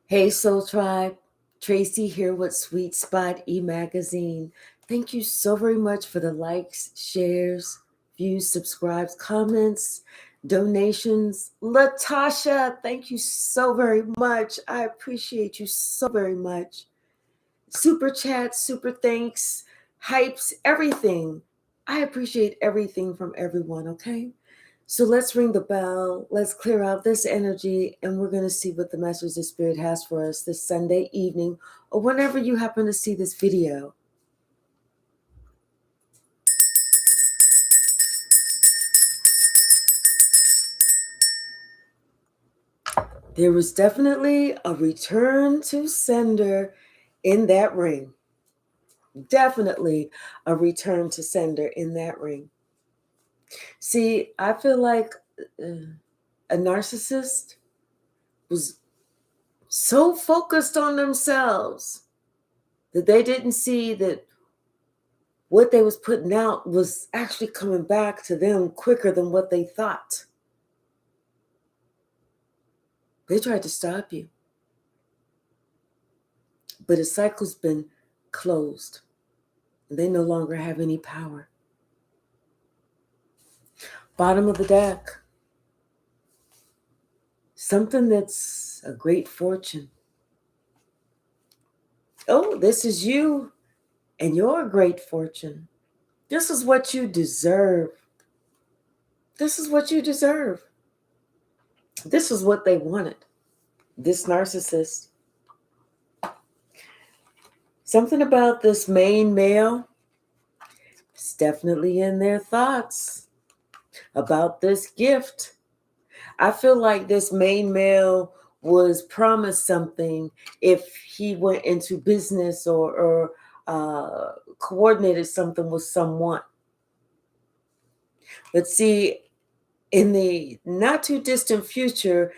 Hey, Soul Tribe. Tracy here with Sweet Spot e-magazine. Thank you so very much for the likes, shares, views, subscribes, comments, donations. Latasha, thank you so very much. I appreciate you so very much. Super chat, super thanks, hypes, everything. I appreciate everything from everyone, okay? So let's ring the bell. Let's clear out this energy, and we're going to see what the Masters of Spirit has for us this Sunday evening, or whenever you happen to see this video. There was definitely a return to sender in that ring. Definitely a return to sender in that ring. See, I feel like a narcissist was so focused on themselves that they didn't see that what they was putting out was actually coming back to them quicker than what they thought. They tried to stop you, but the cycle's been closed. They no longer have any power. Bottom of the deck. Something that's a great fortune. Oh, this is you and your great fortune. This is what you deserve. This is what you deserve. This is what they wanted. This narcissist. Something about this main male is definitely in their thoughts about this gift. I feel like this main male was promised something if he went into business or coordinated something with someone. But see, in the not too distant future,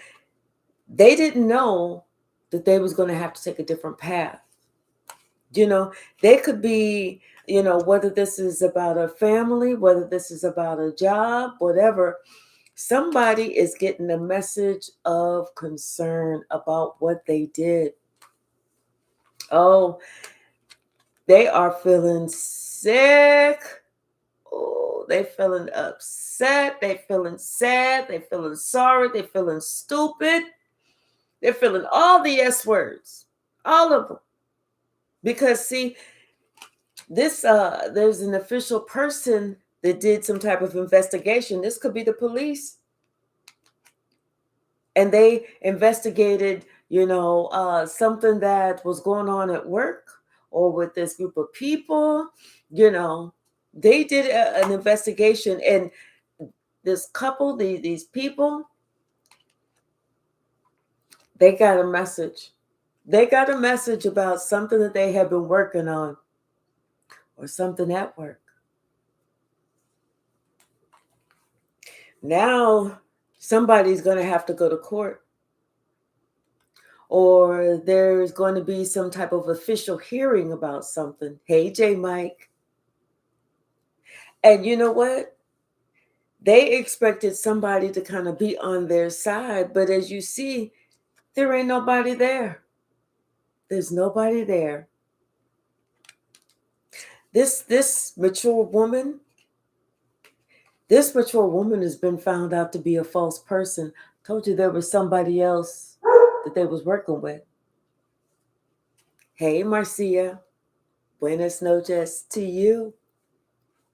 they didn't know that they was going to have to take a different path. You know, they could be, whether this is about a family, whether this is about a job, whatever, somebody is getting a message of concern about what they did. Oh, they are feeling sick. Oh, they feeling upset. They feeling sad. They feeling sorry. They feeling stupid. They're feeling all the S words, all of them. Because see, this there's an official person that did some type of investigation. This could be the police. And they investigated, something that was going on at work or with this group of people. They did an investigation, and this couple, these people, they got a message. They got a message about something that they had been working on or something at work. Now, somebody's going to have to go to court, or there's going to be some type of official hearing about something. Hey, J. Mike. And you know what? They expected somebody to kind of be on their side, but as you see, there ain't nobody there. There's nobody there. This mature woman has been found out to be a false person. Told you there was somebody else that they was working with. Hey, Marcia. Buenas noches to you.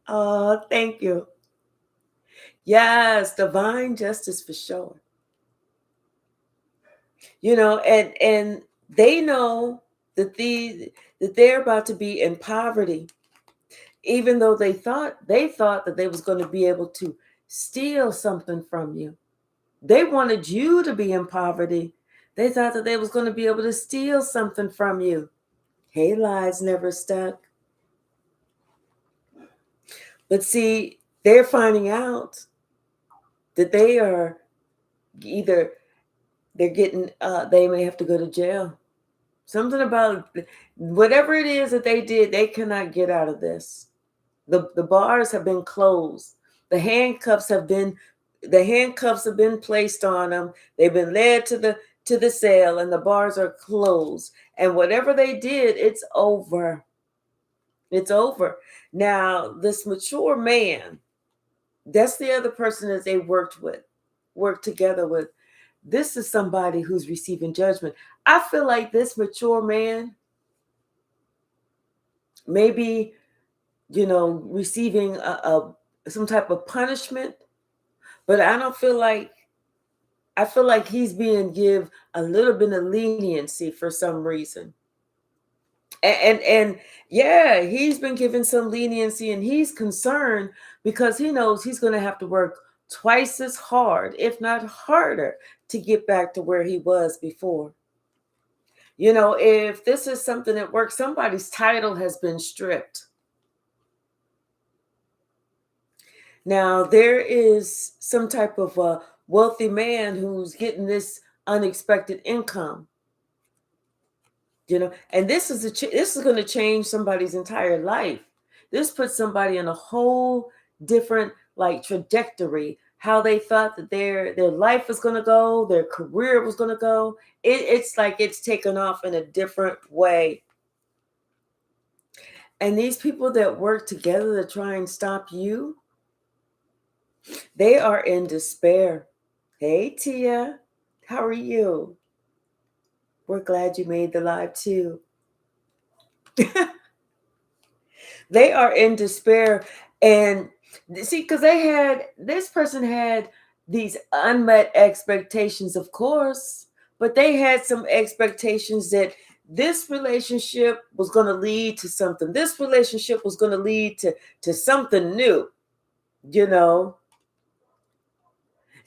Oh, thank you. Yes, divine justice for sure. And they know that they're about to be in poverty, even though they thought that they was going to be able to steal something from you. They wanted you to be in poverty. They thought that they was going to be able to steal something from you. Hey, lies never stuck. But see, they're finding out that they are either they may have to go to jail. Something about whatever it is that they did, they cannot get out of this. The bars have been closed. The handcuffs have been placed on them. They've been led to to the sale and the bars are closed. And whatever they did, it's over. It's over. Now, this mature man, that's the other person that they worked together with. This is somebody who's receiving judgment. I feel like this mature man, maybe, receiving some type of punishment, but I feel like he's being give a little bit of leniency for some reason. And yeah, he's been given some leniency, and he's concerned because he knows he's going to have to work twice as hard, if not harder, to get back to where he was before. If this is something at work, somebody's title has been stripped. Now, there is some type of a wealthy man who's getting this unexpected income. And this is going to change somebody's entire life. This puts somebody in a whole different trajectory, how they thought that their life was going to go, their career was going to go. It's like it's taken off in a different way. And these people that work together to try and stop you, they are in despair. Hey, Tia, how are you? We're glad you made the live too. They are in despair. And see, because this person had these unmet expectations, of course, but they had some expectations that this relationship was going to lead to something. This relationship was going to lead to something new,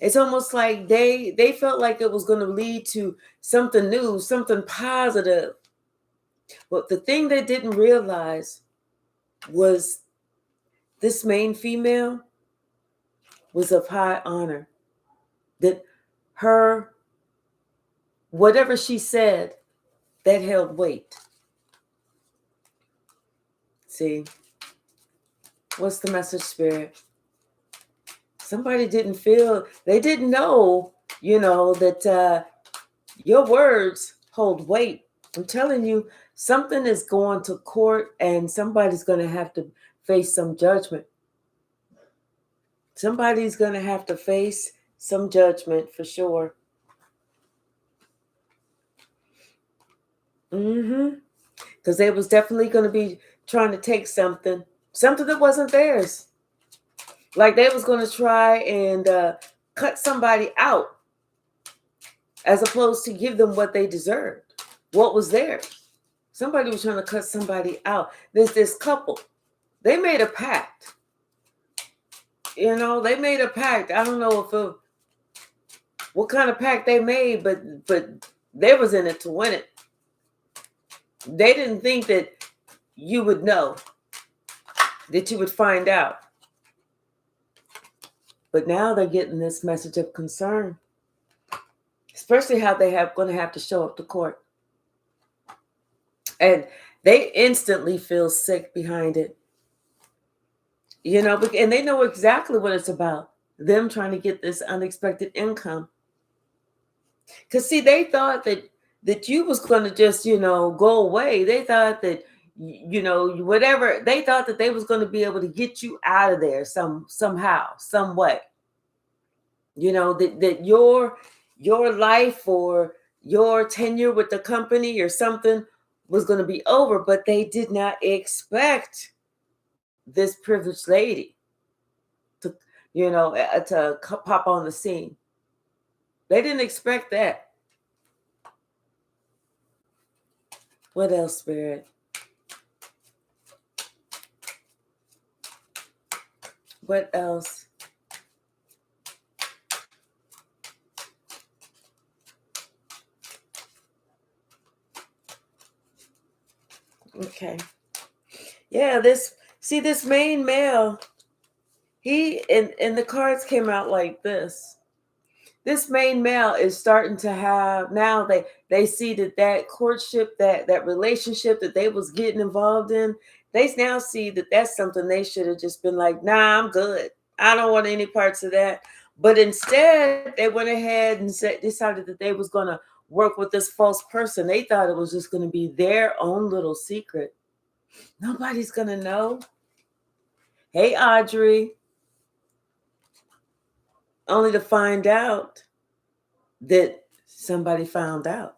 It's almost like they felt like it was going to lead to something new, something positive. But the thing they didn't realize was this main female was of high honor. That whatever she said, that held weight. See, what's the message, Spirit? Somebody they didn't know, that your words hold weight. I'm telling you, something is going to court and somebody's going to have to face some judgment. Somebody's going to have to face some judgment for sure. Because they was definitely going to be trying to take something that wasn't theirs. Like they was going to try and cut somebody out as opposed to give them what they deserved, what was theirs. Somebody was trying to cut somebody out. There's this couple. They made a pact. They made a pact. I don't know what kind of pact they made, but they was in it to win it. They didn't think that you would know, that you would find out. But now they're getting this message of concern, especially how they going to have to show up to court. And they instantly feel sick behind it. And they know exactly what it's about. Them trying to get this unexpected income. Because see, they thought that you was going to just, go away. They thought that, whatever, they thought that they was going to be able to get you out of there somehow, some way. That your life or your tenure with the company or something was going to be over, but they did not expect this privileged lady to pop on the scene. They didn't expect that. What else, Spirit? What else? Okay. Yeah, this main male, he and the cards came out like this. This main male is starting to have, now they see that courtship, that relationship that they was getting involved in, they now see that that's something they should have just been like, nah, I'm good. I don't want any parts of that. But instead, they went ahead and decided that they was going to work with this false person. They thought it was just going to be their own little secret. Nobody's going to know. Hey, Audrey. Only to find out that somebody found out.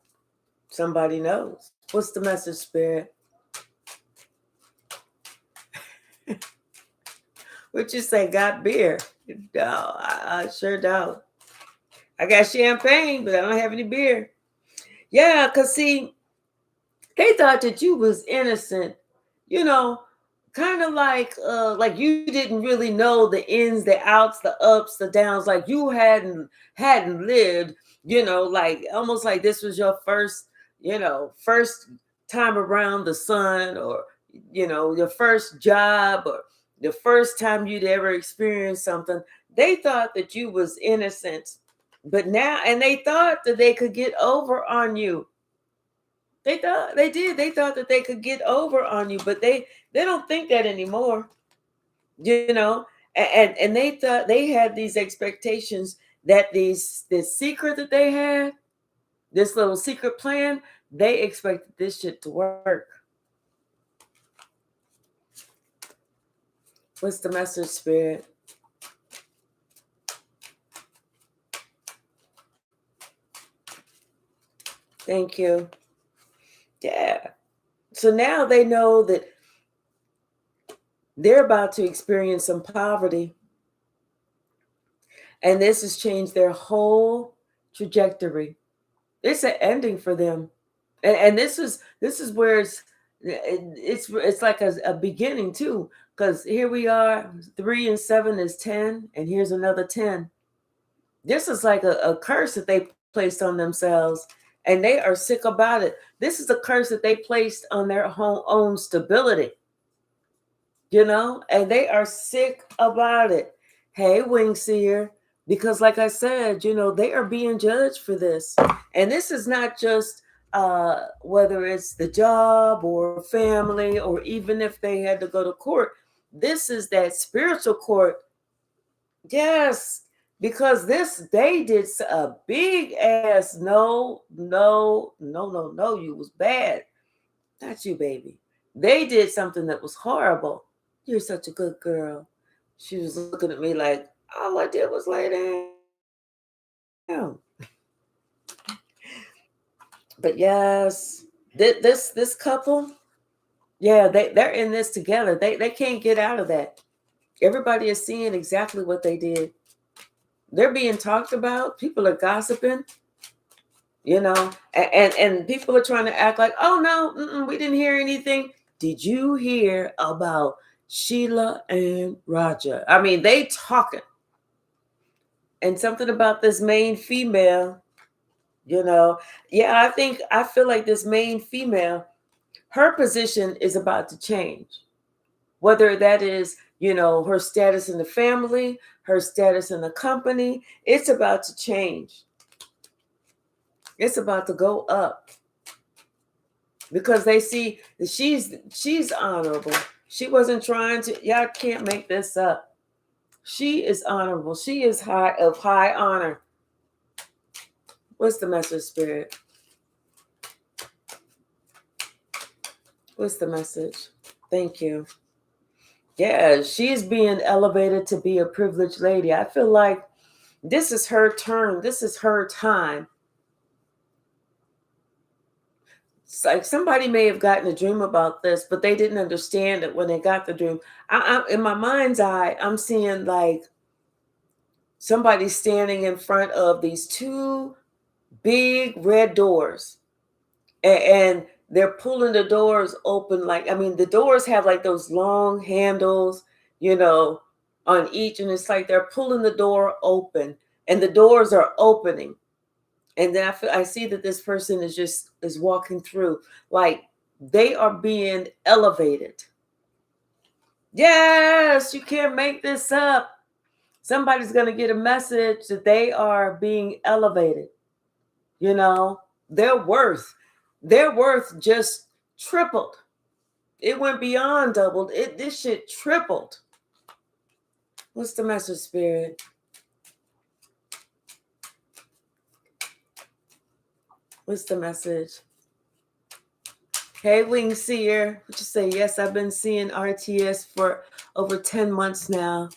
Somebody knows. What's the message, Spirit? What you say? Got beer? No, I sure don't. I got champagne, but I don't have any beer. Yeah, because see, they thought that you was innocent, you know, kind of like you didn't really know the ins, the outs, the ups, the downs, like you hadn't lived, like almost like this was your first time around the sun, or your first job, or the first time you'd ever experienced something. They thought that you was innocent, but now, and they thought that they could get over on you. They thought they did. They thought that they could get over on you, but they don't think that anymore. You know, and they thought they had these expectations that this secret that they had, this little secret plan, they expected this shit to work. What's the message, Spirit? Thank you. Yeah. So now they know that they're about to experience some poverty. And this has changed their whole trajectory. It's an ending for them. And this is where it's like a beginning too. Because here we are, 3 and 7 is 10, and here's another 10. This is like a curse that they placed on themselves, and they are sick about it. This is a curse that they placed on their own stability. And they are sick about it. Hey, Wingseer, because like I said, they are being judged for this. And this is not just whether it's the job or family, or even if they had to go to court. This is that spiritual court. Yes, because they did a big ass no, you was bad. Not you, baby. They did something that was horrible. You're such a good girl. She was looking at me like, all I did was lay down. But yes, this couple, yeah, they're in this together. They can't get out of that. Everybody is seeing exactly what they did. They're being talked about. People are gossiping, and people are trying to act like, oh no, we didn't hear anything. Did you hear about Sheila and Roger? I mean, they talking. And something about this main female, yeah, I feel like this main female, her position is about to change. Whether that is, her status in the family, her status in the company, it's about to change. It's about to go up. Because they see that she's honorable. She wasn't trying to, y'all can't make this up. She is honorable. She is of high honor. What's the message, Spirit? What's the message? Thank you. Yeah, she's being elevated to be a privileged lady. I feel like this is her turn. This is her time. It's like somebody may have gotten a dream about this, but they didn't understand it when they got the dream. In my mind's eye, I'm seeing like somebody standing in front of these 2 big red doors, and they're pulling the doors open. Like, I mean, the doors have like those long handles, on each, and it's like they're pulling the door open, and the doors are opening. And then I see that this person is walking through, like they are being elevated. Yes, you can't make this up. Somebody's going to get a message that they are being elevated. Their worth just tripled. It went beyond doubled. This shit tripled. What's the message, Spirit? What's the message? Hey, Wing Seer. What you say? Yes, I've been seeing RTS for over 10 months now.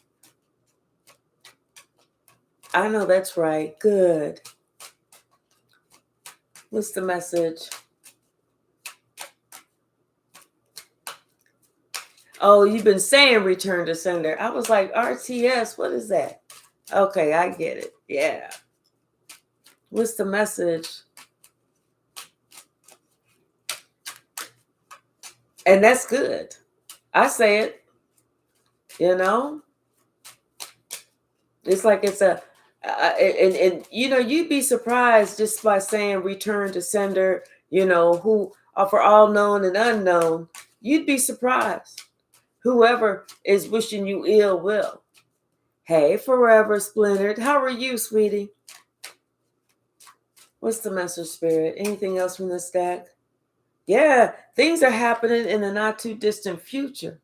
I know that's right. Good. What's the message? Oh, you've been saying return to sender. I was like, RTS, what is that? Okay, I get it. Yeah. What's the message? And that's good. I say it. You know? It's like it's and you know, you'd be surprised just by saying return to sender, you know, who are for all known and unknown. You'd be surprised. Whoever is wishing you ill will. Hey, Forever Splintered. How are you, sweetie? What's the message, Spirit? Anything else from the stack? Yeah, things are happening in the not too distant future.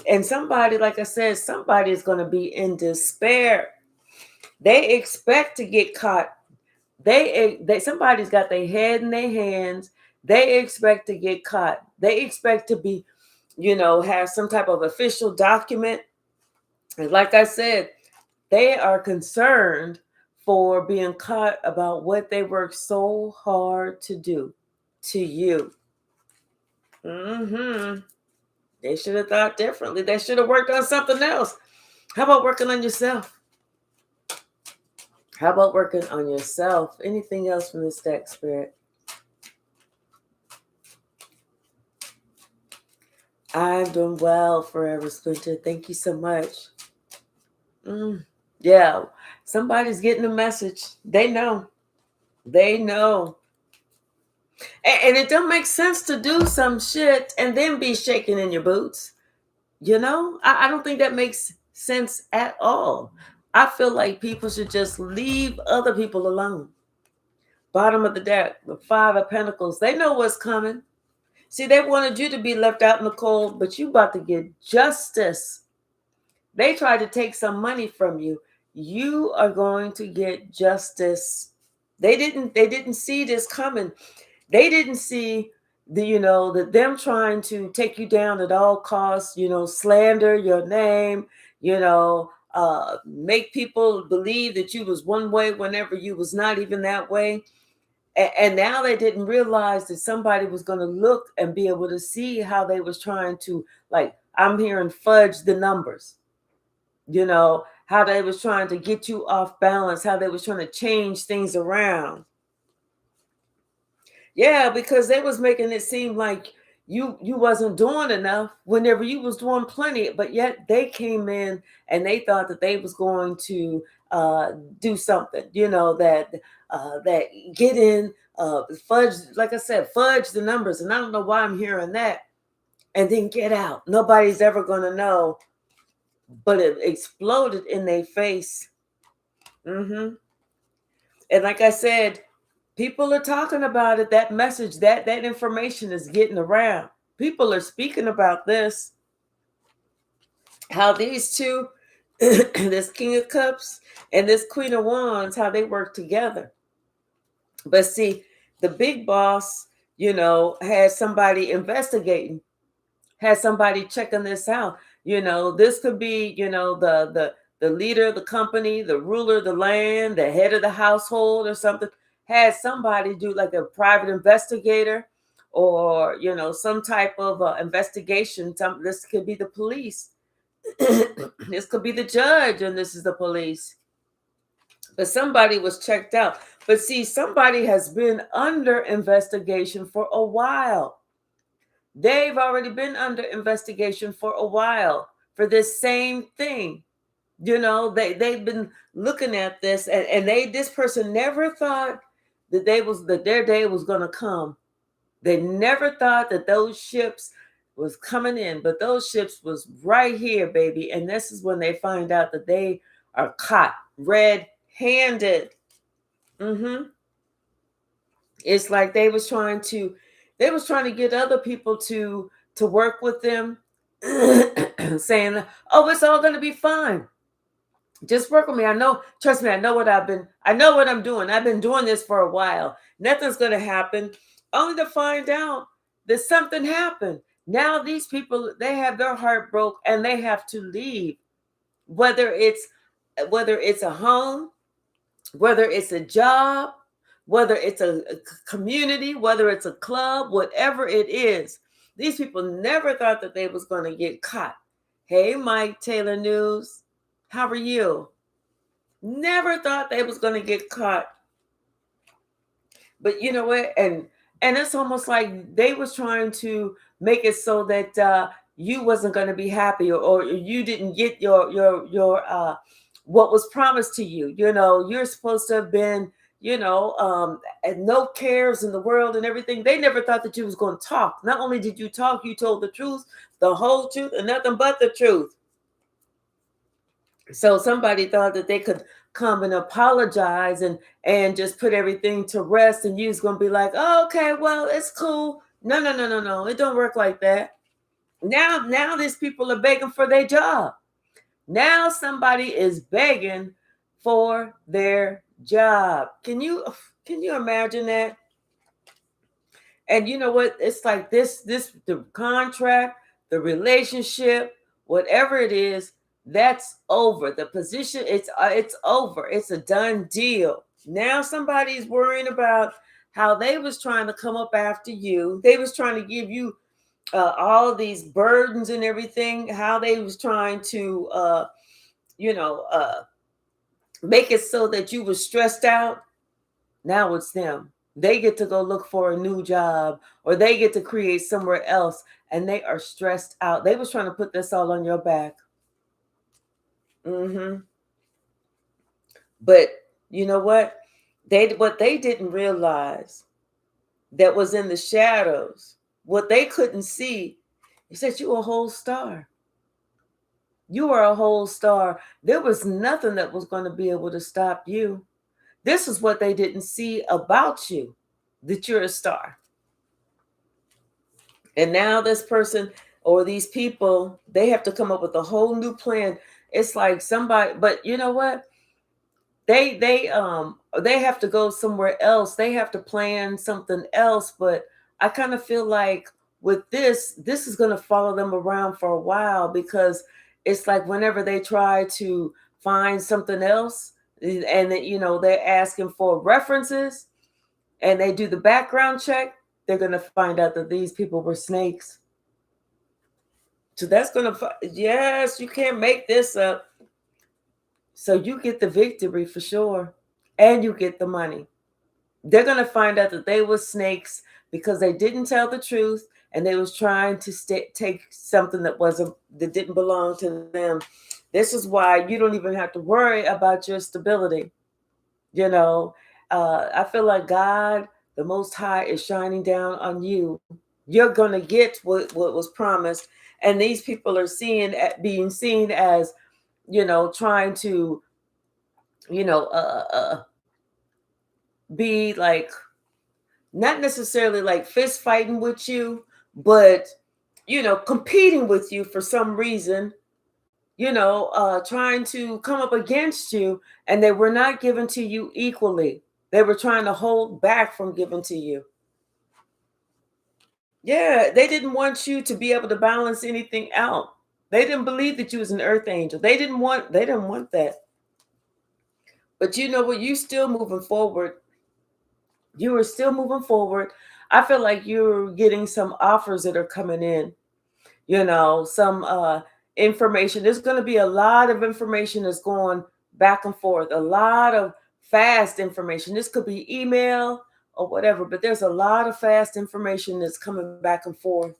And somebody, like I said, somebody is going to be in despair. They expect to get caught. They somebody's got their head in their hands. They expect to get caught. They expect to be, you know, have some type of official document. And like I said, they are concerned for being caught about what they worked so hard to do to you. They should have thought differently. They should have worked on something else. How about working on yourself? How about working on yourself? Anything else from the stack, Spirit? I'm doing well, Forever Splinter. Thank you so much. Yeah, somebody's getting a message. They know. They know. And it don't make sense to do some shit and then be shaking in your boots. You know, I don't think that makes sense at all. I feel like people should just leave other people alone. Bottom of the deck, the Five of Pentacles. They know what's coming. See, they wanted you to be left out in the cold, but you about to get justice. They tried to take some money from you. You are going to get justice. They didn't see this coming. They didn't see that them trying to take you down at all costs, slander your name, make people believe that you was one way whenever you was not even that way. And now they didn't realize that somebody was going to look and be able to see how they was trying to, like, I'm hearing fudge the numbers, how they was trying to get you off balance, how they was trying to change things around. Yeah, because they was making it seem like you wasn't doing enough whenever you was doing plenty, but yet they came in and they thought that they was going to do something, that get in, fudge, like I said, fudge the numbers. And I don't know why I'm hearing that. And then get out. Nobody's ever going to know. But it exploded in their face. And like I said, people are talking about it. That message, that information is getting around. People are speaking about this. How these two, this King of Cups and this Queen of Wands, how they work together. But see, the big boss, had somebody investigating, had somebody checking this out. This could be, the leader of the company, the ruler of the land, the head of the household or something. Had somebody do like a private investigator or, some type of investigation. This could be the police. This could be the judge, and this is the police. But somebody was checked out. But see, somebody has been under investigation for a while. They've already been under investigation for a while for this same thing. They've been looking at this, and this person never thought that their day was going to come. They never thought that those ships was coming in, but those ships was right here, baby. And this is when they find out that they are caught red-handed. It's like they was trying to get other people to work with them, saying, "Oh, it's all going to be fine. Just work with me. I know, trust me, I know what I'm doing. I've been doing this for a while. Nothing's going to happen, only to find out that something happened. Now these people, they have their heart broke and they have to leave. Whether it's a home, whether it's a job, whether it's a community, whether it's a club, whatever it is, these people never thought that they was going to get caught. Hey, Mike Taylor News, how are you? Never thought they was going to get caught. But you know what? And it's almost like they was trying to make it so that you wasn't going to be happy, or you didn't get your what was promised to you. You know, you're supposed to have been, and no cares in the world and everything. They never thought that you was going to talk. Not only did you talk, you told the truth, the whole truth, and nothing but the truth. So somebody thought that they could come and apologize and just put everything to rest, and you was going to be like, oh, okay, well, it's cool. No. It don't work like that. Now these people are begging for their job. Now somebody is begging for their job. Can you imagine that? And you know what? It's like this the contract, the relationship, whatever it is, that's over. The position, it's over. It's a done deal. Now somebody's worrying about how they was trying to come up after you. They was trying to give you all these burdens and everything. How they was trying to make it so that you was stressed out. Now it's them. They get to go look for a new job, or they get to create somewhere else, and they are stressed out. They was trying to put this all on your back. But you know what? What they didn't realize that was in the shadows, what they couldn't see, is that you were a whole star. You are a whole star. There was nothing that was going to be able to stop you. This is what they didn't see about you, that you're a star. And now this person or these people, they have to come up with a whole new plan. It's like somebody, but you know what? They have to go somewhere else. They have to plan something else. But I kind of feel like with this is going to follow them around for a while, because it's like whenever they try to find something else, and they're asking for references, and they do the background check, they're going to find out that these people were snakes. So that's going to, yes, you can't make this up. So you get the victory for sure, and you get the money. They're going to find out that they were snakes because they didn't tell the truth, and they was trying to take something that didn't belong to them. This is why you don't even have to worry about your stability. I feel like God, the Most High, is shining down on you. You're going to get what was promised. And these people are being seen as, trying to, be like, not necessarily like fist fighting with you, but, competing with you for some reason, trying to come up against you, and they were not given to you equally. They were trying to hold back from giving to you. Yeah, they didn't want you to be able to balance anything out. They didn't believe that you was an earth angel. They didn't want that. But you know what? You still moving forward. You are still moving forward. I feel like you're getting some offers that are coming in. Some information. There's going to be a lot of information that's going back and forth, a lot of fast information. This could be email or whatever, but there's a lot of fast information that's coming back and forth.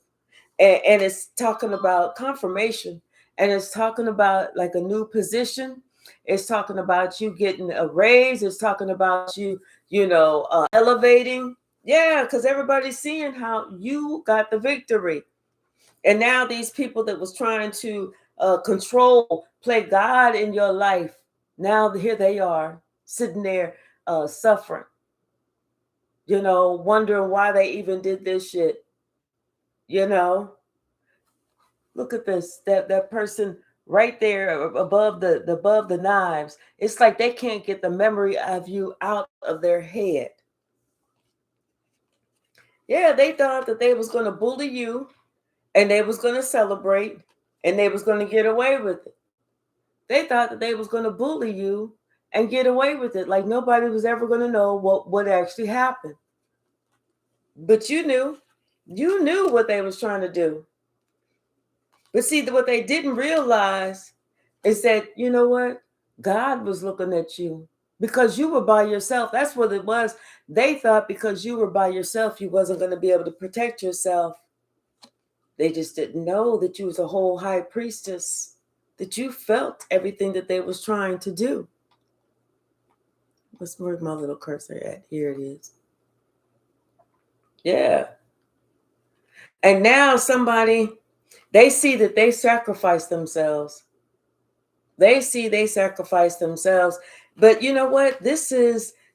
And it's talking about confirmation, and it's talking about like a new position. It's talking about you getting a raise. It's talking about you, elevating. Yeah, because everybody's seeing how you got the victory. And now these people that was trying to play God in your life, now here they are sitting there suffering, wondering why they even did this shit. Look at this, that person right there above the knives. It's like they can't get the memory of you out of their head. Yeah, they thought that they was going to bully you and they was going to celebrate and they was going to get away with it. They thought that they was going to bully you and get away with it. Like nobody was ever going to know what actually happened. But you knew what they was trying to do. But see, what they didn't realize is that, you know what? God was looking at you because you were by yourself. That's what it was. They thought because you were by yourself, you wasn't going to be able to protect yourself. They just didn't know that you was a whole high priestess, that you felt everything that they was trying to do. Where's my little cursor at? Here it is. Yeah. And now they see that they sacrificed themselves. They see they sacrificed themselves. But you know what?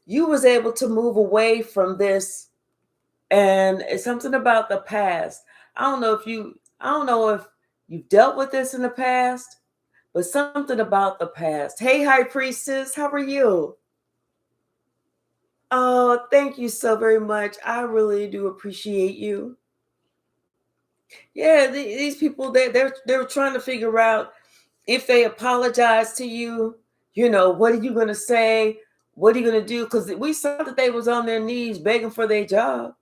You was able to move away from this. And it's something about the past. I don't know if you've dealt with this in the past, but something about the past. Hey, High Priestess, how are you? Oh, thank you so very much. I really do appreciate you. Yeah, these people, they're trying to figure out if they apologize to you, what are you going to say? What are you going to do? Because we saw that they was on their knees begging for their job,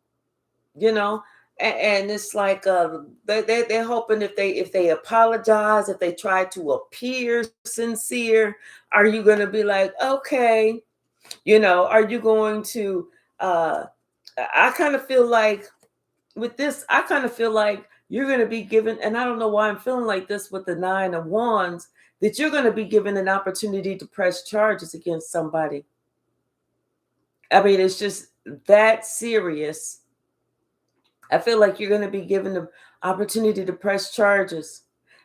and it's like they're hoping if they apologize, if they try to appear sincere, are you going to be like, okay, are you going to? I kind of feel like with this, I kind of feel like you're going to be given, and I don't know why I'm feeling like this with the 9 of Wands, that you're going to be given an opportunity to press charges against somebody. I mean, it's just that serious. I feel like you're going to be given the opportunity to press charges,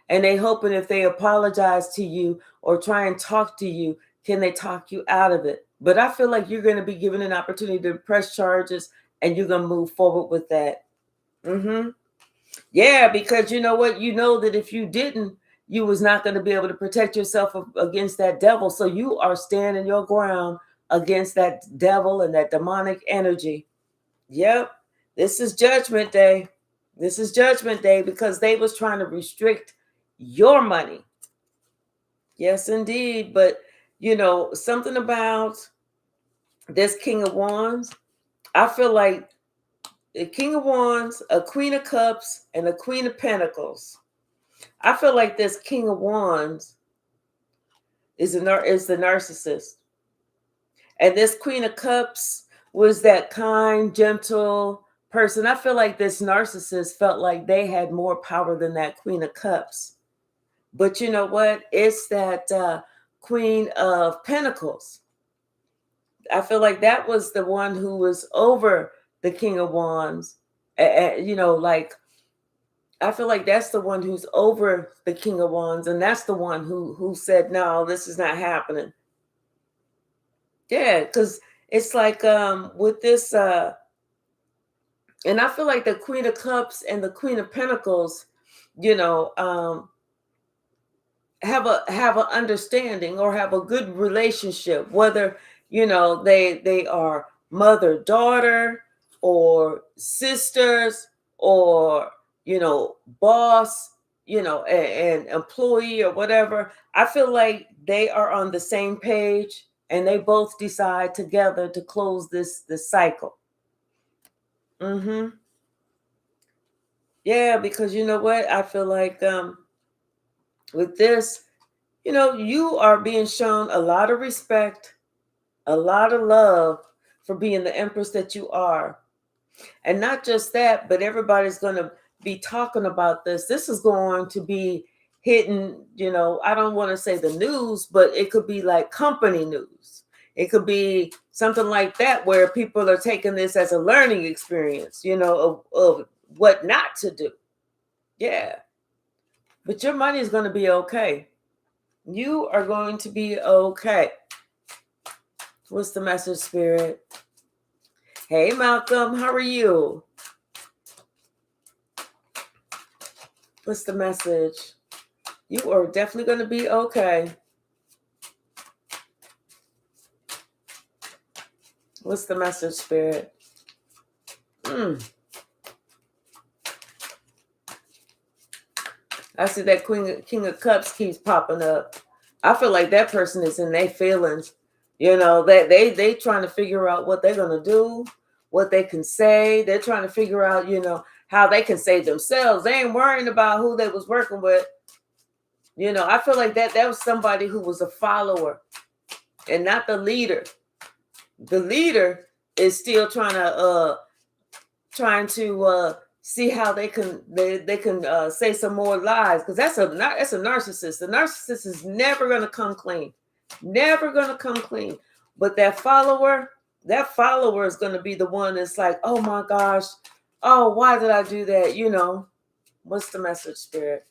and they hoping if they apologize to you or try and talk to you, can they talk you out of it? But I feel like you're going to be given an opportunity to press charges, and you're going to move forward with that. Yeah, because you know what? You know that if you didn't, you was not going to be able to protect yourself against that devil. So you are standing your ground against that devil and that demonic energy. Yep. This is judgment day. This is judgment day because they was trying to restrict your money. Yes, indeed. But something about this King of Wands, I feel like the King of Wands, a Queen of Cups, and a Queen of Pentacles. I feel like this King of Wands is the narcissist. And this Queen of Cups was that kind, gentle person. I feel like this narcissist felt like they had more power than that Queen of Cups. But you know what? It's that Queen of Pentacles. I feel like that was the one who was over the King of Wands. Like I feel like that's the one who's over the King of Wands, and that's the one who said, no, this is not happening. Yeah, because it's like with this, and I feel like the Queen of Cups and the Queen of Pentacles, have an understanding or have a good relationship, whether they are mother daughter or sisters or boss and employee or whatever. I feel like they are on the same page and they both decide together to close this cycle. Yeah, because you know what, I feel like with this, you are being shown a lot of respect, a lot of love for being the empress that you are. And not just that, but everybody's going to be talking about this. This is going to be hitting, I don't want to say the news, but it could be like company news. It could be something like that where people are taking this as a learning experience, of what not to do. Yeah. But your money is going to be okay. You are going to be okay. What's the message, Spirit? Hey, Malcolm, how are you? What's the message? You are definitely going to be okay. What's the message, Spirit? I see that King of Cups keeps popping up. I feel like that person is in their feelings. You know, that they trying to figure out what they're gonna do, what they can say. They're trying to figure out, you know, how they can save themselves. They ain't worrying about who they was working with. You know, I feel like that was somebody who was a follower and not the leader. The leader is still trying to see how they can say some more lies, because that's a narcissist. The narcissist is never going to come clean, never going to come clean. But that follower is going to be the one that's like, oh my gosh, oh, why did I do that? You know, what's the message, Spirit?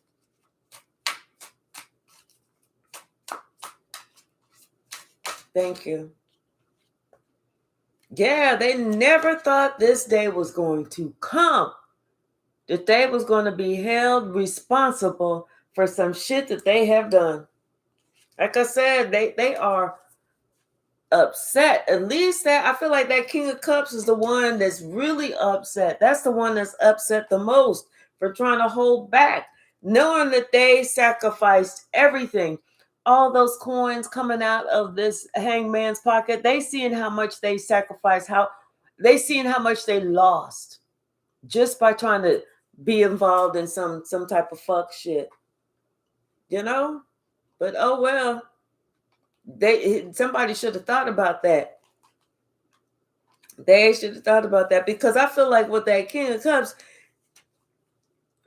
Thank you. Yeah, they never thought this day was going to come, that they was going to be held responsible for some shit that they have done. Like I said, they are upset. At least that, I feel like that King of Cups is the one that's really upset. That's the one that's upset the most for trying to hold back, knowing that they sacrificed everything. All those coins coming out of this hangman's pocket, they seeing how much they sacrificed, how they seeing how much they lost just by trying to be involved in some type of fuck shit, you know. But oh well, somebody should have thought about that. They should have thought about that, because I feel like with that King of Cups,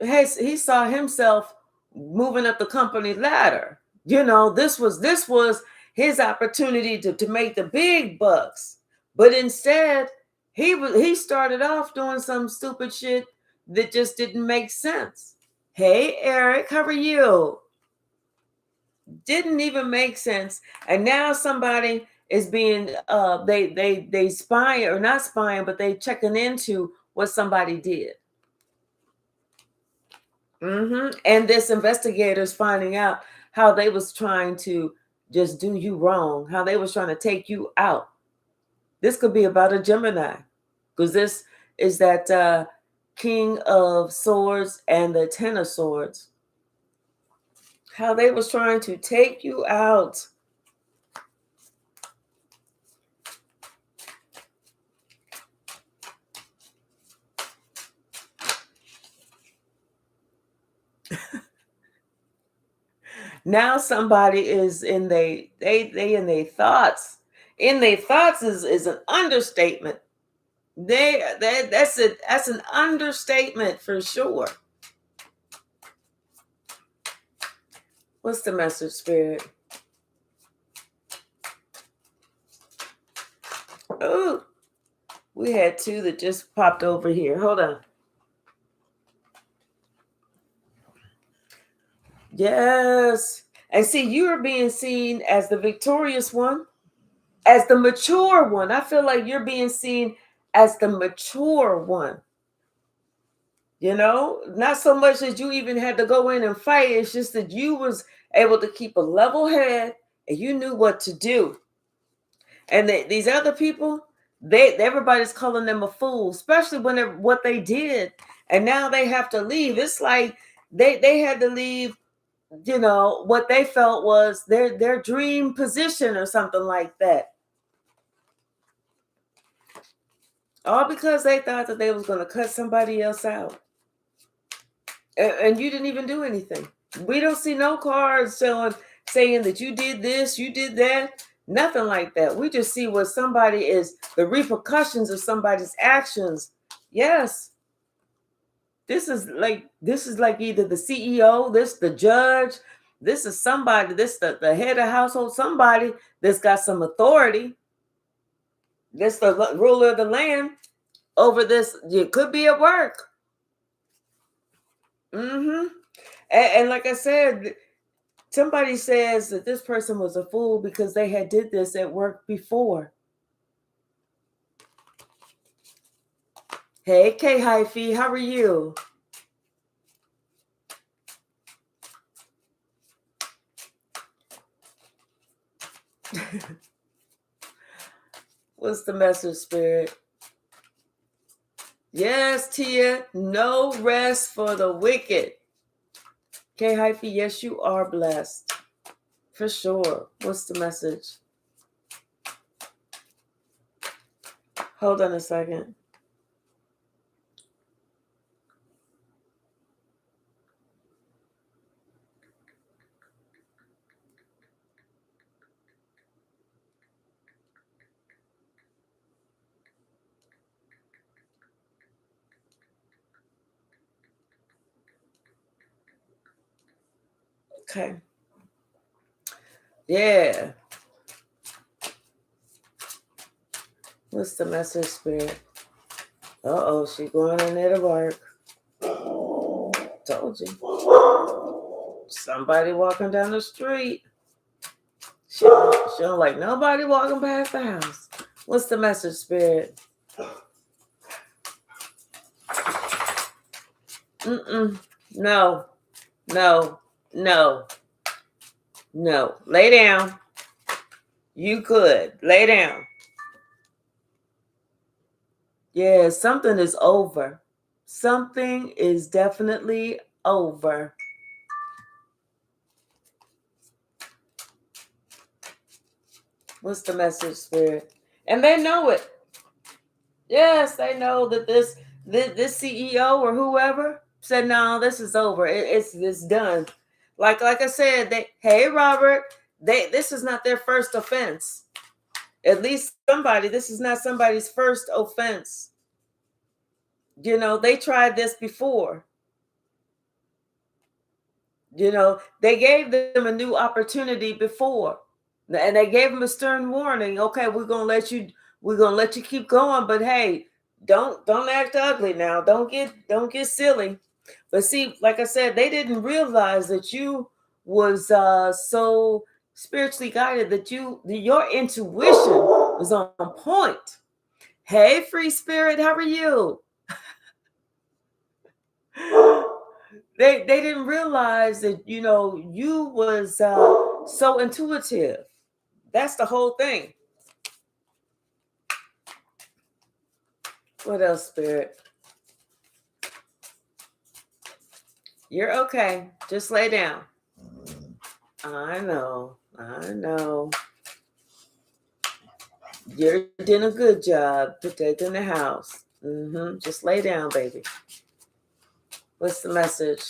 he saw himself moving up the company ladder. You know, this was his opportunity to make the big bucks. But instead, he started off doing some stupid shit that just didn't make sense. Hey, Eric, how are you? Didn't even make sense. And now somebody is being they spying, or not spying, but they checking into what somebody did. And this investigator's finding out how they was trying to just do you wrong, how they was trying to take you out. This could be about a Gemini, because this is that King of Swords and the Ten of Swords. How they was trying to take you out. Now somebody is in they in their thoughts. In their thoughts is an understatement. That's an understatement for sure. What's the message, Spirit? Oh, we had two that just popped over here. Hold on. Yes. And see, you are being seen as the victorious one, as the mature one. I feel like you're being seen as the mature one. You know, not so much that you even had to go in and fight. It's just that you was able to keep a level head and you knew what to do. And these other people, everybody's calling them a fool, especially when what they did. And now they have to leave. It's like they had to leave, you know, what they felt was their dream position or something like that. All because they thought that they was going to cut somebody else out. And you didn't even do anything. We don't see no cards saying that you did this, you did that, nothing like that. We just see what somebody is, the repercussions of somebody's actions. Yes. This is like either the CEO, the judge, this is somebody, the head of household, somebody that's got some authority. This the ruler of the land over this. It could be at work. And like I said, somebody says that this person was a fool because they had did this at work before. Hey, K Hypsee, how are you? What's the message, Spirit? Yes, Tia, no rest for the wicked. Okay, Hypsee, yes, you are blessed. For sure. What's the message? Hold on a second. Okay. Yeah. What's the message, Spirit? Uh-oh, she going in there to work. Told you. Somebody walking down the street. She don't like nobody walking past the house. What's the message, Spirit? Mm-mm. No. No. No. No. Lay down. You could. Lay down. Yeah, something is over. Something is definitely over. What's the message, Spirit? And they know it. Yes, they know that this CEO or whoever said, no, this is over. It's done. Like I said, hey Robert, this is not their first offense. At least this is not somebody's first offense. You know, they tried this before. You know, they gave them a new opportunity before. And they gave them a stern warning. Okay, we're gonna let you keep going, but hey, don't act ugly now. Don't get silly. But see, like I said, they didn't realize that you was so spiritually guided that your intuition was on point. Hey, free spirit, how are you? They didn't realize that you was so intuitive. That's the whole thing. What else, Spirit? You're okay. Just lay down. I know. You're doing a good job protecting the house. Just lay down, baby. What's the message?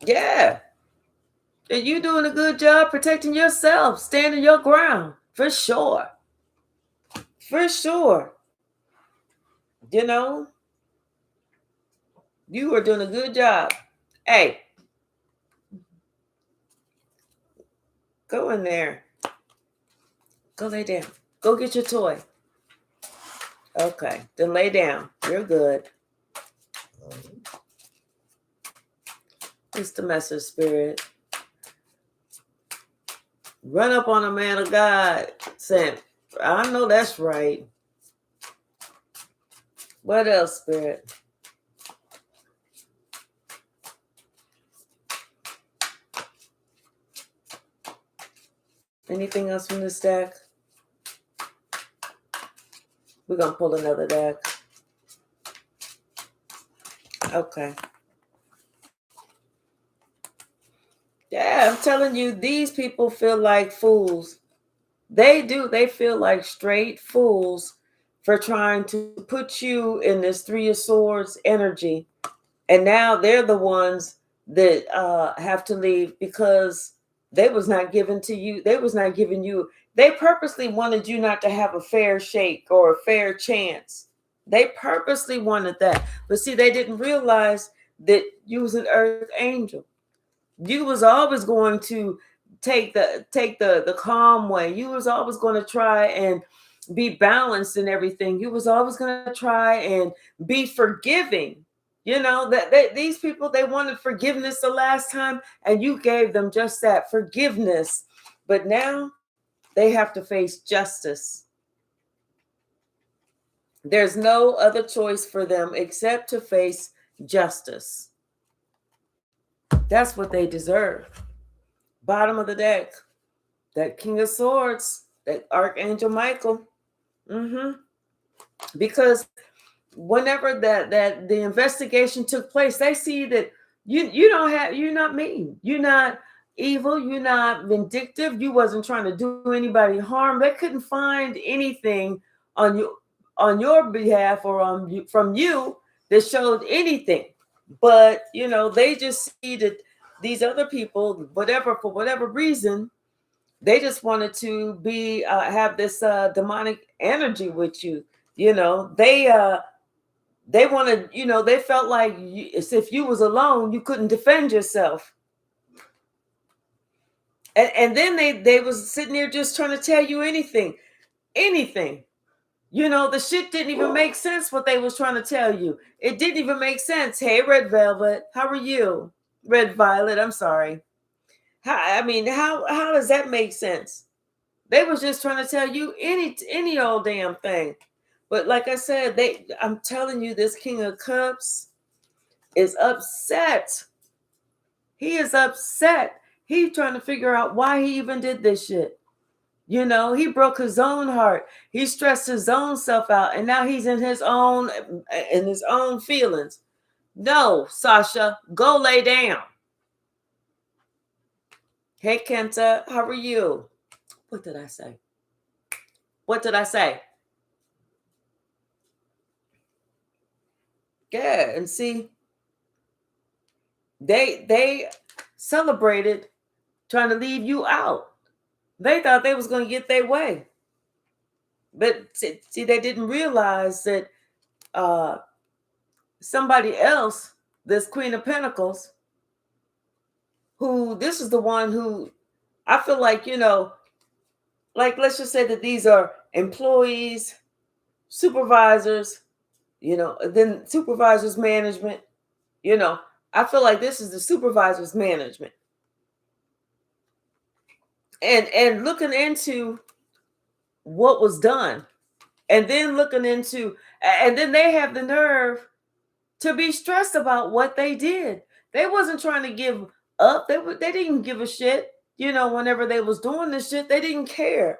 Yeah. And you doing a good job protecting yourself, standing your ground. For sure. For sure. You know, you are doing a good job. Hey, go in there. Go lay down. Go get your toy. Okay, then lay down. You're good. What's the message, Spirit? Run up on a man of God. Saying, I know that's right. What else, Spirit? Anything else from this deck? We're going to pull another deck. Okay. Yeah, I'm telling you, these people feel like fools. They do. They feel like straight fools for trying to put you in this Three of Swords energy. And now they're the ones that have to leave because they was not given to you. They was not giving you. They purposely wanted you not to have a fair shake or a fair chance. They purposely wanted that. But see, they didn't realize that you was an earth angel. You was always going to take the calm way. You was always going to try and be balanced in everything. You was always going to try and be forgiving. You know that these people, they wanted forgiveness the last time, and you gave them just that forgiveness. But now they have to face justice. There's no other choice for them except to face justice. That's what they deserve. Bottom of the deck, that King of Swords, that Archangel Michael. Because whenever that the investigation took place, they see that you're not mean, you're not evil, you're not vindictive, you wasn't trying to do anybody harm. They couldn't find anything on you on your behalf or on you from you that showed anything. But they just see that these other people, whatever, for whatever reason, they just wanted to be have this demonic energy with you. They wanted, they felt like as if you was alone, you couldn't defend yourself. And then they was sitting there just trying to tell you anything. The shit didn't even make sense what they was trying to tell you. It didn't even make sense. Hey, Red Velvet, how are you? Red Violet, I'm sorry. How does that make sense? They was just trying to tell you any old damn thing. But like I said, I'm telling you, this King of Cups is upset. He is upset. He's trying to figure out why he even did this shit. He broke his own heart. He stressed his own self out, and now he's in his own feelings. No, Sasha, go lay down. Hey, Kenta, how are you? What did I say? What did I say? Yeah, and see, they celebrated trying to leave you out. They thought they was going to get their way. But see, they didn't realize that somebody else, this Queen of Pentacles, who this is the one who I feel like, like let's just say that these are employees, supervisors, then supervisors management, I feel like this is the supervisors management. And looking into what was done, and then and then they have the nerve to be stressed about what they did. They wasn't trying to give up. They didn't give a shit. Whenever they was doing this shit, they didn't care.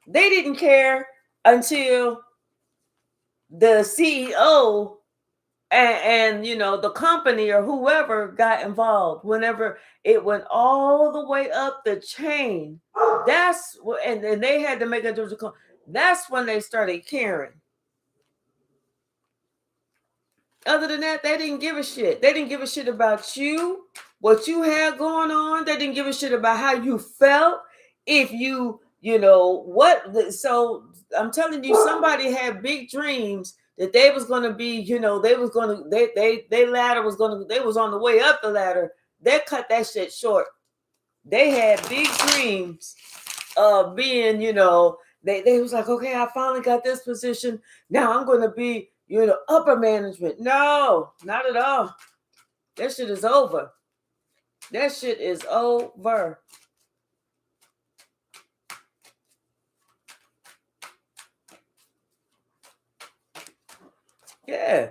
They didn't care until the CEO and the company or whoever got involved. Whenever it went all the way up the chain, and they had to make a judgment call. That's when they started caring. Other than that, they didn't give a shit. They didn't give a shit about you, what you had going on. They didn't give a shit about how you felt. If what. So I'm telling you, somebody had big dreams that they was going to be, they was going to, they ladder was going to, they was on the way up the ladder. They cut that shit short. They had big dreams of being, they was like, okay, I finally got this position. Now I'm going to be, upper management. No, not at all. That shit is over. That shit is over. Yeah.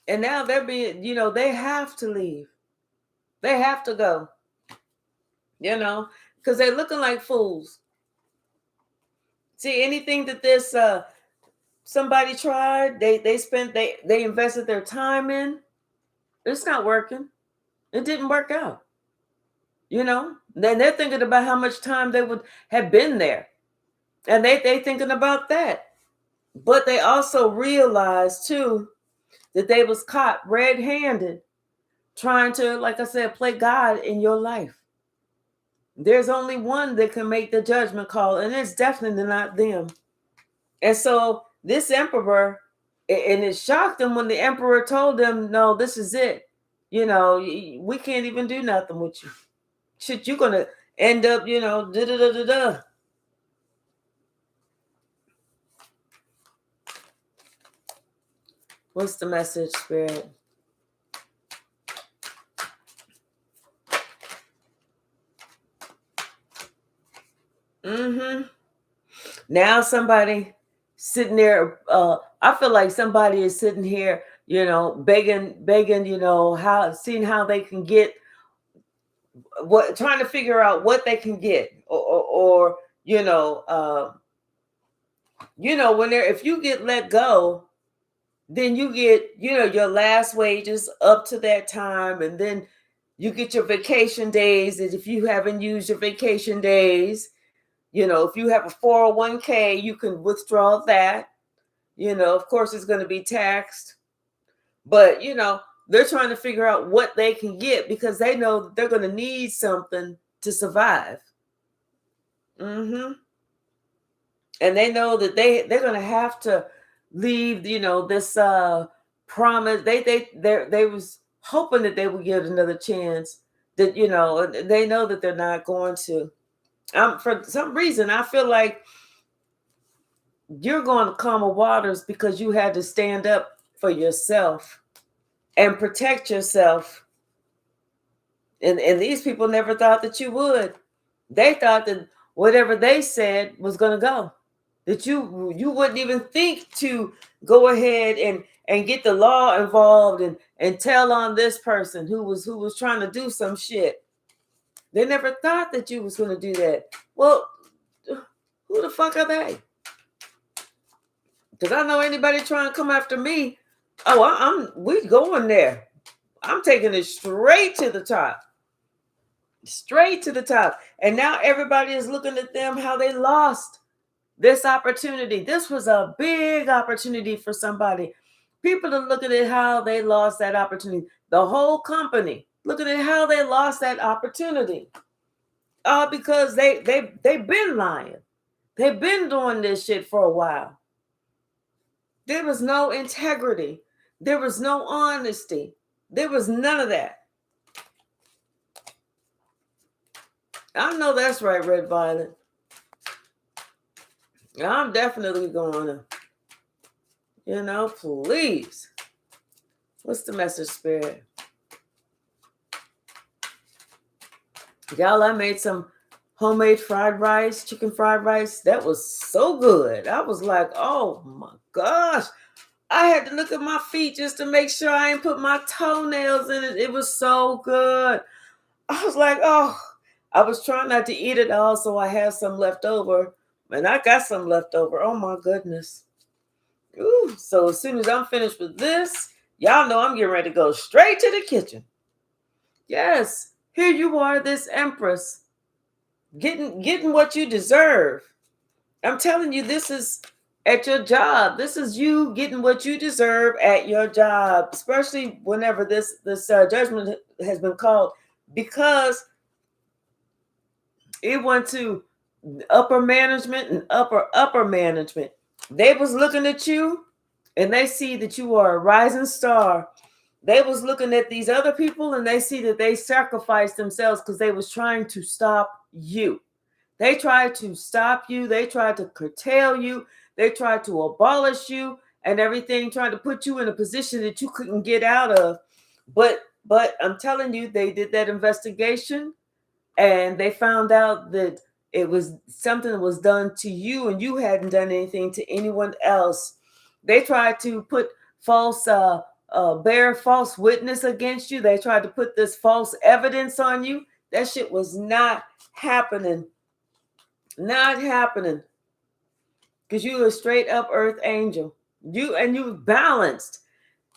And now they're being, they have to leave. They have to go. Because they're looking like fools. See, anything that this somebody tried, they invested their time in, it's not working. It didn't work out. Then they're thinking about how much time they would have been there. And they thinking about that. But they also realized too that they was caught red-handed trying to, like I said, play God in your life. There's only one that can make the judgment call, and it's definitely not them. And so this emperor, and it shocked them when the emperor told them, no, this is it. We can't even do nothing with you. Shit, you're going to end up, da-da-da-da-da. What's the message, Spirit? Now somebody sitting there, I feel like somebody is sitting here, begging, seeing how they can get trying to figure out what they can get, or if you get let go, Then you get, your last wages up to that time, and then you get your vacation days. And if you haven't used your vacation days, if you have a 401k, you can withdraw that. Of course, it's going to be taxed, but they're trying to figure out what they can get because they know that they're going to need something to survive. And they know that they're going to have to leave, this promise. They was hoping that they would get another chance. That they know that they're not going to. For some reason, I feel like you're going to calmer waters because you had to stand up for yourself and protect yourself. And these people never thought that you would. They thought that whatever they said was going to go. That you wouldn't even think to go ahead and get the law involved and tell on this person who was trying to do some shit. They never thought that you was going to do that. Well, who the fuck are they? Because I know anybody trying to come after me. Oh, we going there. I'm taking it straight to the top. Straight to the top. And now everybody is looking at them, how they lost this opportunity. This was a big opportunity for somebody. People are looking at how they lost that opportunity. The whole company looking at how they lost that opportunity. Because they've been lying. They've been doing this shit for a while. There was no integrity. There was no honesty. There was none of that. I know that's right, Red Violet. I'm definitely going to, please. What's the message, Spirit? Y'all, I made some homemade fried rice, chicken fried rice. That was so good. I was like, oh my gosh. I had to look at my feet just to make sure I ain't put my toenails in it. It was so good. I was like, oh, I was trying not to eat it all, so I had some left over. And I got some left over. Oh my goodness. Ooh, so as soon as I'm finished with this, y'all know I'm getting ready to go straight to the kitchen. Yes, here you are, this Empress, getting what you deserve. I'm telling you, this is at your job. This is you getting what you deserve at your job, especially whenever this judgment has been called, because it went to upper management and upper management. They was looking at you and they see that you are a rising star. They was looking at these other people and they see that they sacrificed themselves because they was trying to stop you. They tried to stop you. They tried to curtail you. They tried to abolish you and everything, trying to put you in a position that you couldn't get out of. But I'm telling you, they did that investigation and they found out that it was something that was done to you and you hadn't done anything to anyone else. They tried to put bear false witness against you. They tried to put this false evidence on you. That shit was not happening. Not happening. Because you were a straight up earth angel. You was balanced.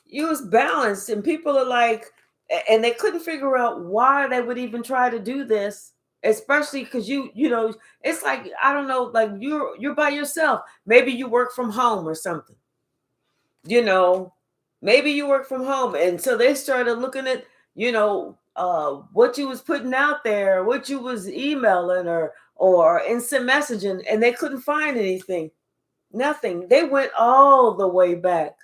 You was balanced. And people are like, and they couldn't figure out why they would even try to do this. Especially because it's like, I don't know, like you're by yourself. Maybe you work from home or something. Maybe you work from home. And so they started looking at, what you was putting out there, what you was emailing or instant messaging, and they couldn't find anything. Nothing. They went all the way back.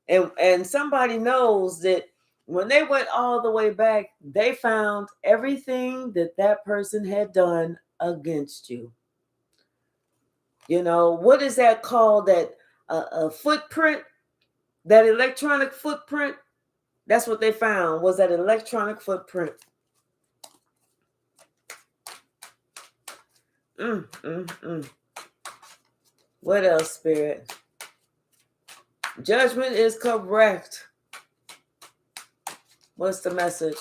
And somebody knows that when they went all the way back, they found everything that person had done against you. What is that called? That a footprint, that electronic footprint. That's what they found, was that electronic footprint. What else, Spirit? Judgment is correct. What's the message?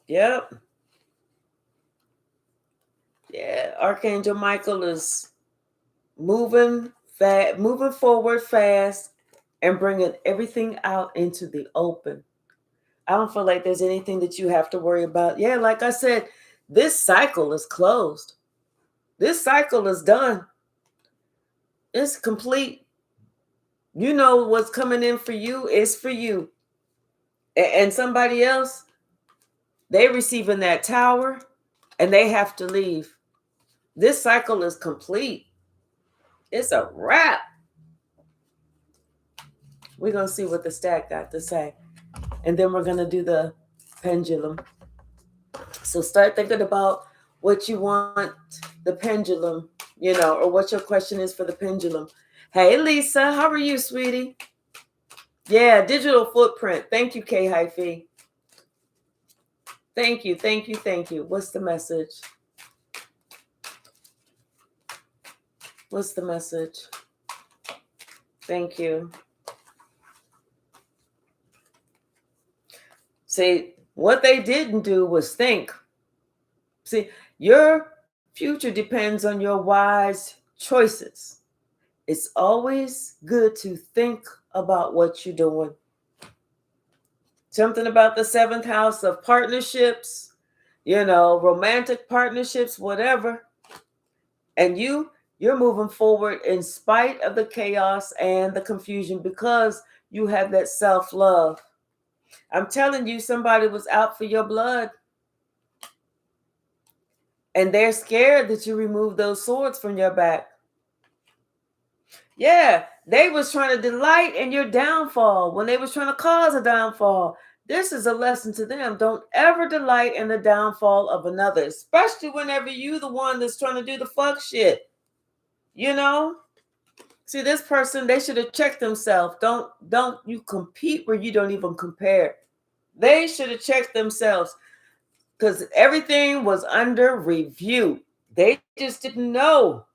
Yep. Yeah, Archangel Michael is moving forward fast and bringing everything out into the open. I don't feel like there's anything that you have to worry about. Yeah, like I said, this cycle is closed. This cycle is done. It's complete. You know what's coming in for you is for you. And somebody else, they receiving that tower and they have to leave. This cycle is complete. It's a wrap. We're going to see what the stack got to say. And then we're going to do the pendulum. So start thinking about what you want the pendulum, or what your question is for the pendulum. Hey, Lisa, how are you, sweetie? Yeah, digital footprint. Thank you, K Hypsee. Thank you, thank you, thank you. What's the message? What's the message? Thank you. See, what they didn't do was think. See, your future depends on your wise choices. It's always good to think about what you're doing. Something about the 7th house of partnerships, romantic partnerships, whatever. And you're moving forward in spite of the chaos and the confusion because you have that self-love. I'm telling you, somebody was out for your blood. And they're scared that you remove those swords from your back. Yeah, they was trying to delight in your downfall when they was trying to cause a downfall. This is a lesson to them. Don't ever delight in the downfall of another, especially whenever you the one that's trying to do the fuck shit. See, this person, they should have checked themselves. Don't you compete where you don't even compare. They should have checked themselves because everything was under review. They just didn't know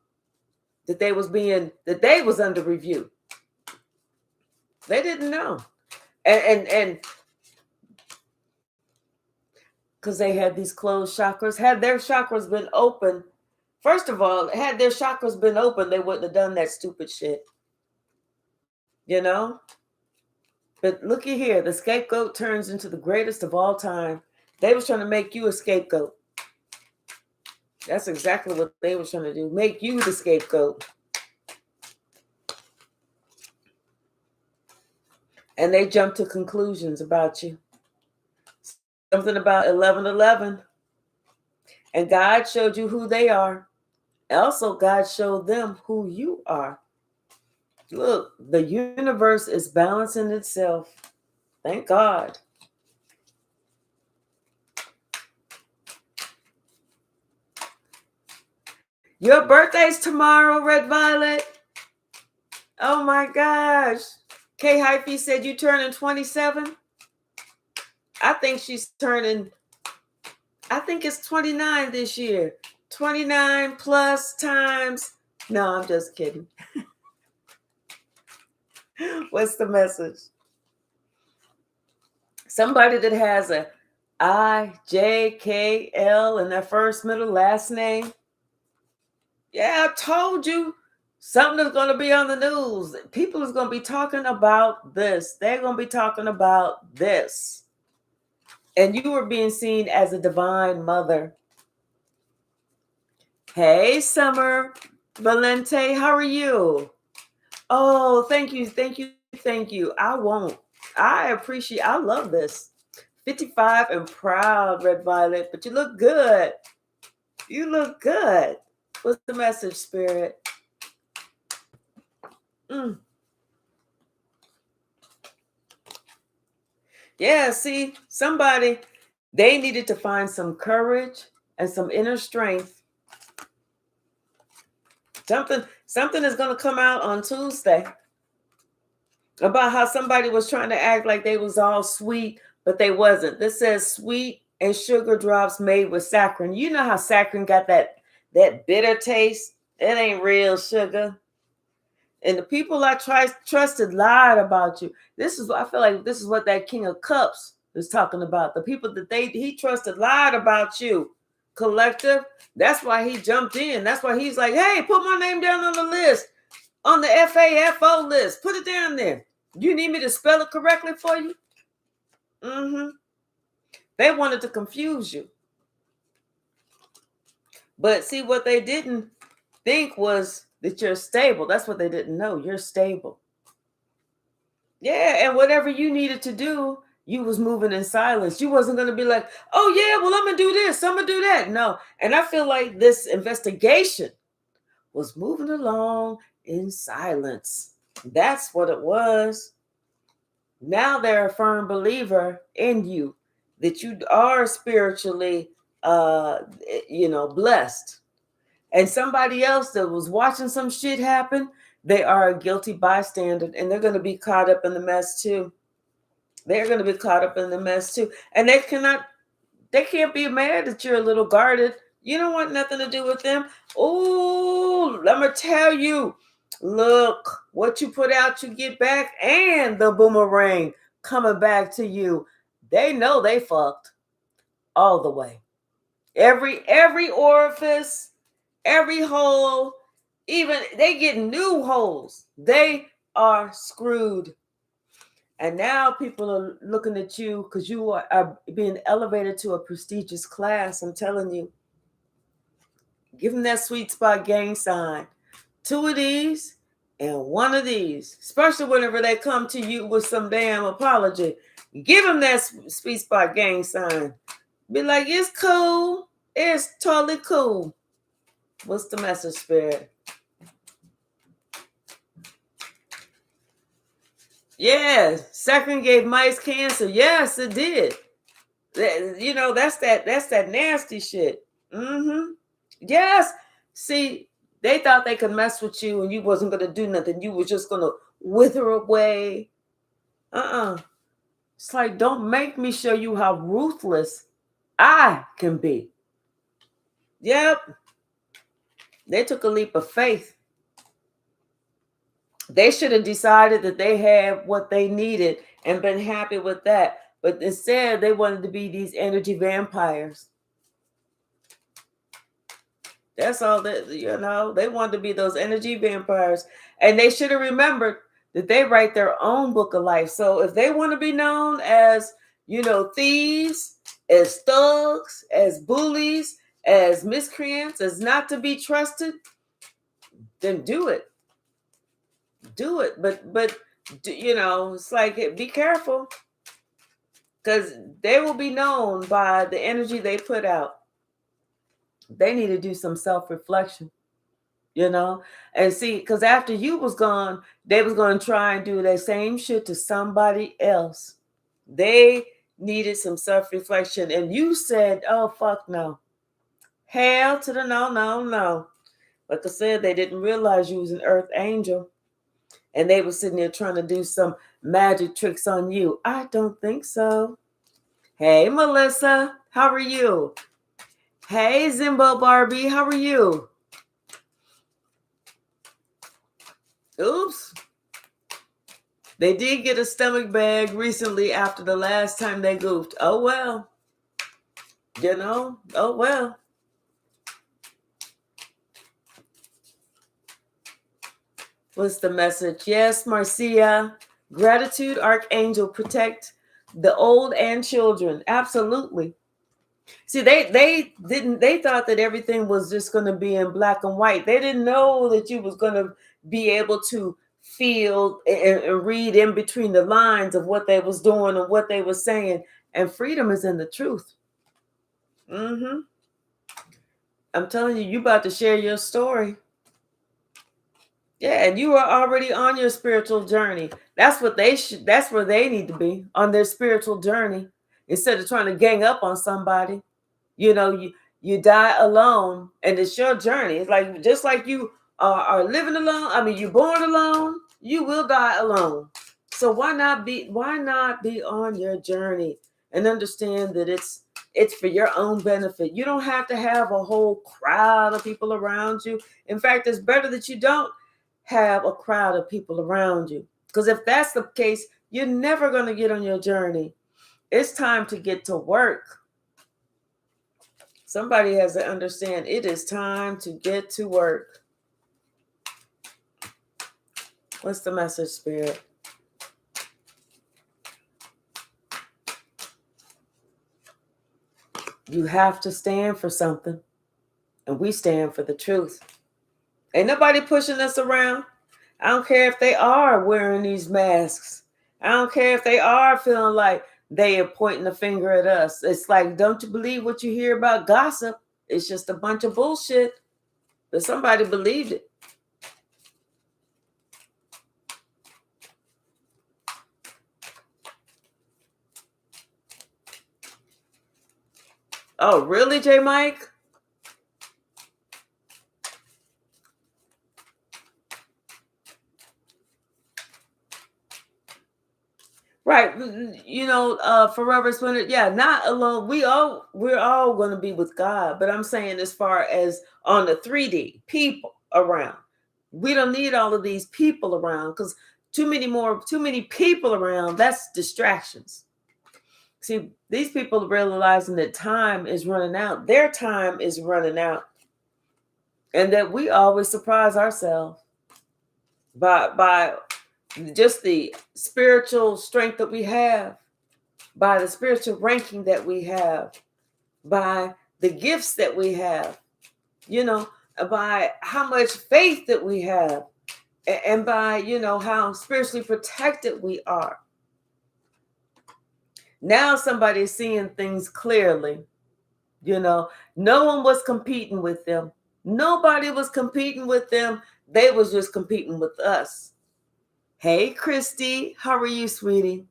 that they was under review. They didn't know. And because they had these closed chakras. Had their chakras been open, first of all, had their chakras been open, they wouldn't have done that stupid shit. But looky here, the scapegoat turns into the greatest of all time. They was trying to make you a scapegoat. That's exactly what they were trying to do. Make you the scapegoat. And they jumped to conclusions about you. Something about 11:11. And God showed you who they are. Also, God showed them who you are. Look, the universe is balancing itself. Thank God. Your birthday's tomorrow, Red Violet. Oh my gosh. K Hyphy said you turning 27. I think it's 29 this year. 29 plus times. No, I'm just kidding. What's the message? Somebody that has a I-J-K-L in their first, middle, last name. Yeah, I told you something is going to be on the news. People is going to be talking about this. They're going to be talking about this. And you are being seen as a divine mother. Hey, Summer Valente, how are you? Oh, thank you. I won't. I love this. 55 and proud, Red Violet, but you look good. What's the message, Spirit? Yeah, see, somebody, they needed to find some courage and some inner strength. Something is going to come out on Tuesday about how somebody was trying to act like they was all sweet, but they wasn't. This says sweet and sugar drops made with saccharin. You know how saccharin got that bitter taste? It ain't real sugar. And the people I trusted lied about you. I feel like this is what that King of Cups is talking about. The people that he trusted lied about you. collective. That's why he jumped in. That's why he's like, hey, put my name down on the list, on the FAFO list. Put it down there. You need me to spell it correctly for you? They wanted to confuse you. But see, what they didn't think was that you're stable. That's what they didn't know. You're stable. Yeah, and whatever you needed to do, you was moving in silence. You wasn't going to be like, oh, yeah, well, I'm going to do this. I'm going to do that. No. And I feel like this investigation was moving along in silence. That's what it was. Now they're a firm believer in you, that you are spiritually, blessed. And somebody else that was watching some shit happen, they are a guilty bystander, and they're going to be caught up in the mess too. They're going to be caught up in the mess too. And they can't be mad that you're a little guarded. You don't want nothing to do with them. Oh, let me tell you, look, what you put out, you get back, and the boomerang coming back to you. They know they fucked all the way. Every orifice, every hole, even they get new holes. They are screwed. And now people are looking at you because you are being elevated to a prestigious class. I'm telling you. Give them that sweet spot gang sign. 2 of these and 1 of these. Especially whenever they come to you with some damn apology. Give them that sweet spot gang sign. Be like, it's cool. It's totally cool. What's the message, Spirit? Yes, second gave mice cancer. Yes, it did. That's that nasty shit. Yes. See, they thought they could mess with you and you wasn't going to do nothing. You were just going to wither away. It's like, don't make me show you how ruthless I can be. Yep. They took a leap of faith. They should have decided that they had what they needed and been happy with that. But instead, they wanted to be these energy vampires. That's all that, they wanted to be those energy vampires. And they should have remembered that they write their own book of life. So if they want to be known as, thieves, as thugs, as bullies, as miscreants, as not to be trusted, then do it. Do it. But it's like, be careful. Because they will be known by the energy they put out. They need to do some self-reflection, and see, because after you was gone, they was going to try and do that same shit to somebody else. They needed some self-reflection. And you said, oh, fuck no. Hell to the no. Like I said, they didn't realize you was an earth angel. And they were sitting there trying to do some magic tricks on you. I don't think so. Hey, Melissa, how are you? Hey, Zimbo Barbie, how are you? Oops. They did get a stomach bag recently after the last time they goofed. Oh, well. Oh, well. What's the message? Yes, Marcia. Gratitude, Archangel, protect the old and children. Absolutely. See, they thought that everything was just going to be in black and white. They didn't know that you was going to be able to feel and read in between the lines of what they was doing and what they were saying. And freedom is in the truth. I'm telling you, you about to share your story. Yeah, and you are already on your spiritual journey. That's what that's where they need to be, on their spiritual journey, instead of trying to gang up on somebody. You die alone, and it's your journey. It's like, just like you are living alone. I mean, you're born alone, you will die alone. So why not be on your journey and understand that it's for your own benefit. You don't have to have a whole crowd of people around you. In fact, it's better that you don't have a crowd of people around you, because if that's the case, you're never going to get on your journey. It's time to get to work. Somebody has to understand it is time to get to work. What's the message, Spirit? You have to stand for something, and we stand for the truth. Ain't nobody pushing us around. I don't care if they are wearing these masks. I don't care if they are feeling like they are pointing the finger at us. It's like, don't you believe what you hear about gossip? It's just a bunch of bullshit. But somebody believed it. Oh, really, J. Mike? Right. You know, forever splinter. Yeah, not alone. We're all going to be with God. But I'm saying, as far as on the 3D, people around. We don't need all of these people around, because too many people around, that's distractions. See, these people realizing that time is running out. Their time is running out. And that we always surprise ourselves by just the spiritual strength that we have, by the spiritual ranking that we have, by the gifts that we have, you know, by how much faith that we have, and by, you know, how spiritually protected we are. Now somebody is seeing things clearly. You know, no one was competing with them. Nobody was competing with them. They was just competing with us. Hey, Christy, how are you, sweetie?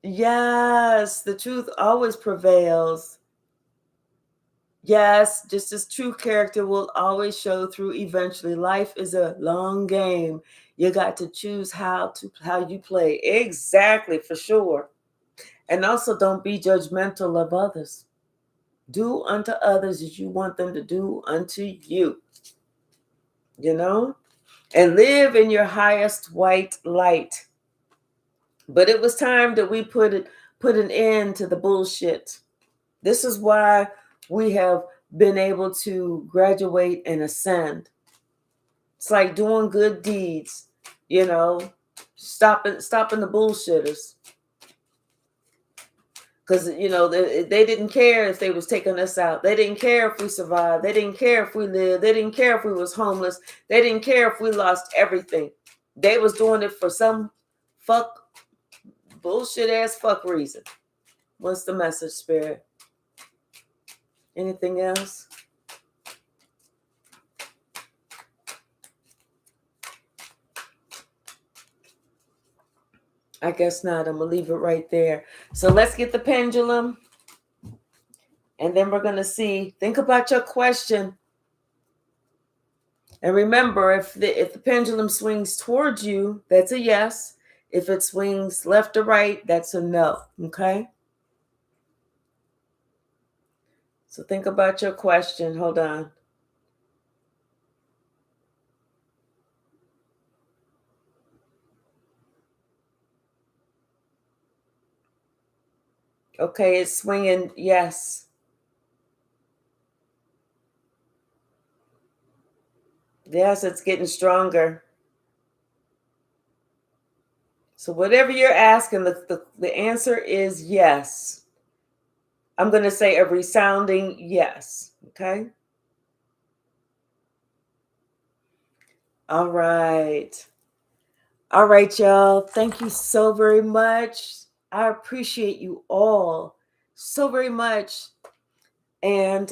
Yes, the truth always prevails. Yes, just as true character will always show through eventually. Life is a long game. You got to choose how you play. Exactly, for sure. And also, don't be judgmental of others. Do unto others as you want them to do unto you. You know? And live in your highest white light. But it was time that we put an end to the bullshit. This is why we have been able to graduate and ascend. It's like doing good deeds, you know, stopping the bullshitters. Because, you know, they didn't care if they was taking us out. They didn't care if we survived. They didn't care if we lived. They didn't care if we was homeless. They didn't care if we lost everything. They was doing it for some bullshit ass fuck reason. What's the message, Spirit? Anything else? I guess not. I'm going to leave it right there. So let's get the pendulum. And then we're going to see. Think about your question. And remember, if the pendulum swings towards you, that's a yes. If it swings left or right, that's a no. Okay? So think about your question. Hold on. Okay, it's swinging yes. Yes, it's getting stronger. So whatever you're asking, the answer is yes. I'm going to say a resounding yes. Okay? All right. All right, y'all. Thank you so very much. I appreciate you all so very much. And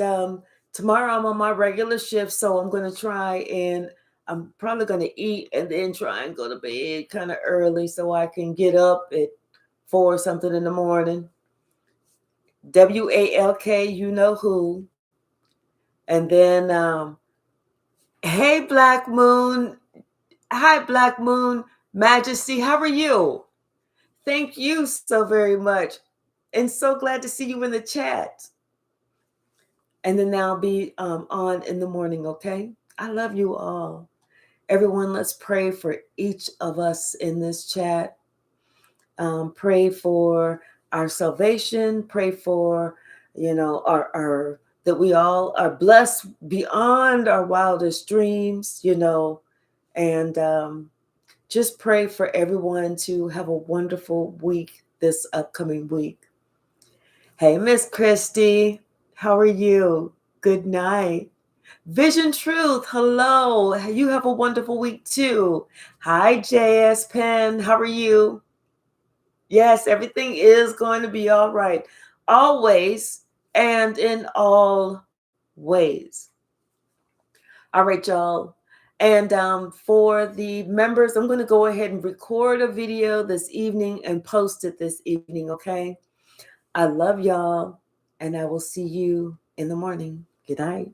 tomorrow I'm on my regular shift, so I'm going to try and I'm probably going to eat and then try and go to bed kind of early so I can get up at 4 something in the morning. WALK, you know who. And then, hey, Black Moon. Hi, Black Moon Majesty. How are you? Thank you so very much. And so glad to see you in the chat. And then I'll be on in the morning, okay? I love you all. Everyone, let's pray for each of us in this chat. Pray for our salvation. Pray for are that we all are blessed beyond our wildest dreams, and just pray for everyone to have a wonderful week this upcoming week. Hey, Miss Christy, how are you? Good night. Vision Truth, hello. You have a wonderful week too. Hi, JS Penn, how are you? Yes, everything is going to be all right. Always and in all ways. All right, y'all. And for the members, I'm going to go ahead and record a video this evening and post it this evening, okay? I love y'all, and I will see you in the morning. Good night.